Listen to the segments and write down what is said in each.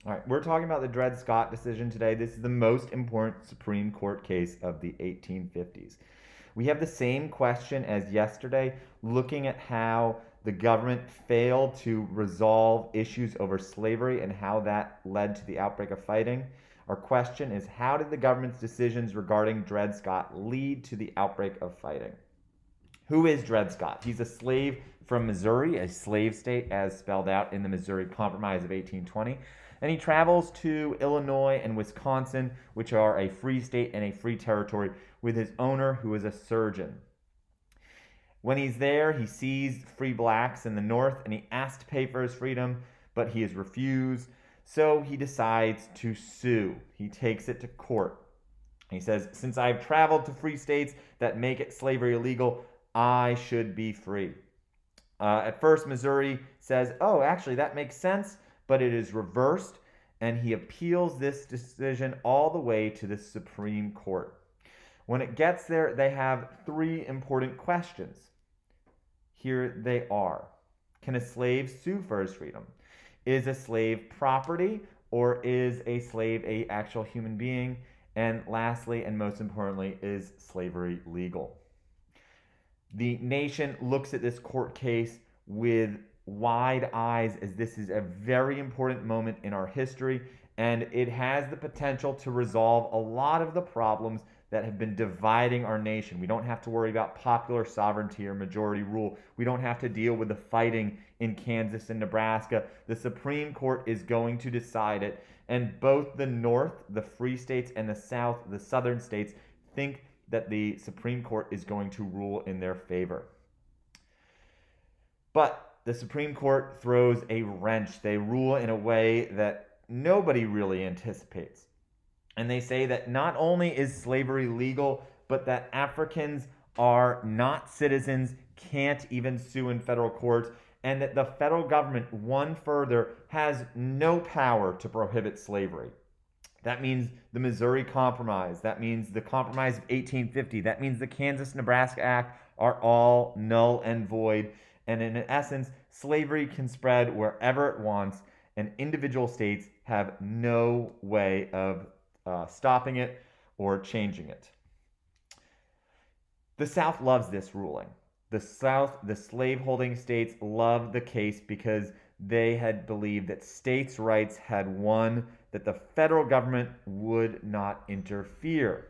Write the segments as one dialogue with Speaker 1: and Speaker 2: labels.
Speaker 1: All right, we're talking about the Dred Scott decision today. This is the most important Supreme Court case of the 1850s. We have the same question as yesterday, looking at how the government failed to resolve issues over slavery and how that led to the outbreak of fighting. Our question is, how did the government's decisions regarding Dred Scott lead to the outbreak of fighting? Who is Dred Scott? He's a slave from Missouri, a slave state as spelled out in the Missouri Compromise of 1820. And he travels to Illinois and Wisconsin, which are a free state and a free territory, with his owner, who is a surgeon. When he's there, he sees free blacks in the North and he asks to pay for his freedom, but he is refused. So he decides to sue. He takes it to court. He says, since I've traveled to free states that make it slavery illegal, I should be free. At first, Missouri says, oh, actually, that makes sense, but it is reversed, and he appeals this decision all the way to the Supreme Court. When it gets there, they have three important questions. Here they are. Can a slave sue for his freedom? Is a slave property, or is a slave a actual human being? And lastly, and most importantly, is slavery legal? The nation looks at this court case with wide eyes, as this is a very important moment in our history, and it has the potential to resolve a lot of the problems that have been dividing our nation. We don't have to worry about popular sovereignty or majority rule. We don't have to deal with the fighting in Kansas and Nebraska. The Supreme Court is going to decide it, and both the North, the free states, and the South, the southern states, think that the Supreme Court is going to rule in their favor. But the Supreme Court throws a wrench. They rule in a way that nobody really anticipates. And they say that not only is slavery legal, but that Africans are not citizens, can't even sue in federal courts, and that the federal government, one further, has no power to prohibit slavery. That means the Missouri Compromise. That means the Compromise of 1850. That means the Kansas Nebraska Act are all null and void. And in essence, slavery can spread wherever it wants, and individual states have no way of stopping it or changing it. The South loves this ruling. The South, the slaveholding states, love the case because they had believed that states' rights had won, that the federal government would not interfere.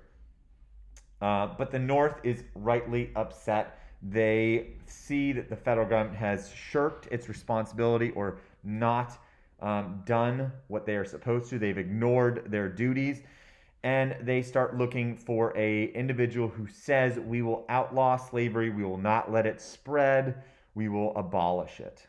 Speaker 1: But the North is rightly upset. They see that the federal government has shirked its responsibility or not done what they are supposed to. They've ignored their duties, and they start looking for a individual who says, we will outlaw slavery, we will not let it spread, we will abolish it.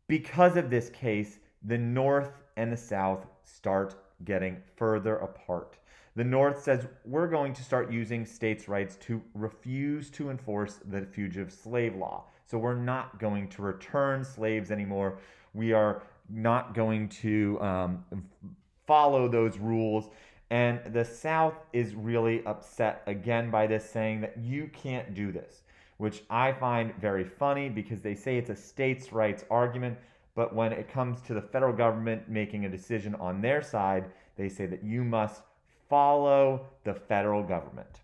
Speaker 1: Because of this case, the North and the South start getting further apart. The North says, we're going to start using states' rights to refuse to enforce the fugitive slave law. So we're not going to return slaves anymore. We are not going to follow those rules. And the South is really upset again by this, saying that you can't do this, which I find very funny because they say it's a states' rights argument, but when it comes to the federal government making a decision on their side, they say that you must follow the federal government.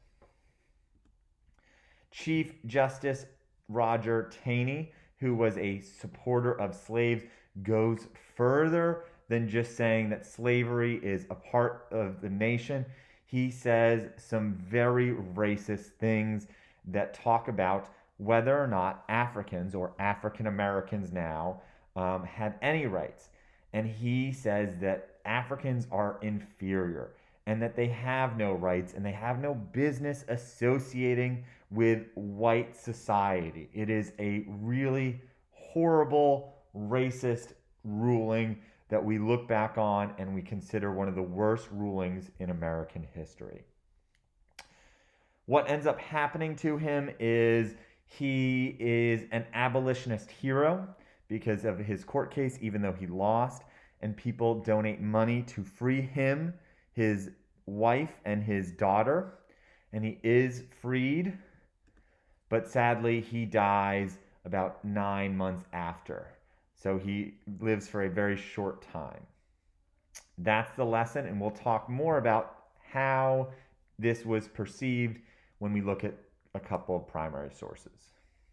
Speaker 1: Chief Justice Roger Taney, who was a supporter of slaves, goes further than just saying that slavery is a part of the nation. He says some very racist things that talk about whether or not Africans or African Americans now had any rights. And he says that Africans are inferior and that they have no rights and they have no business associating with white society. It is a really horrible, racist ruling that we look back on and we consider one of the worst rulings in American history. What ends up happening to him is he is an abolitionist hero because of his court case, even though he lost, and people donate money to free him, his wife, and his daughter. And he is freed, but sadly, he dies about 9 months after. So he lives for a very short time. That's the lesson, and we'll talk more about how this was perceived when we look at a couple of primary sources.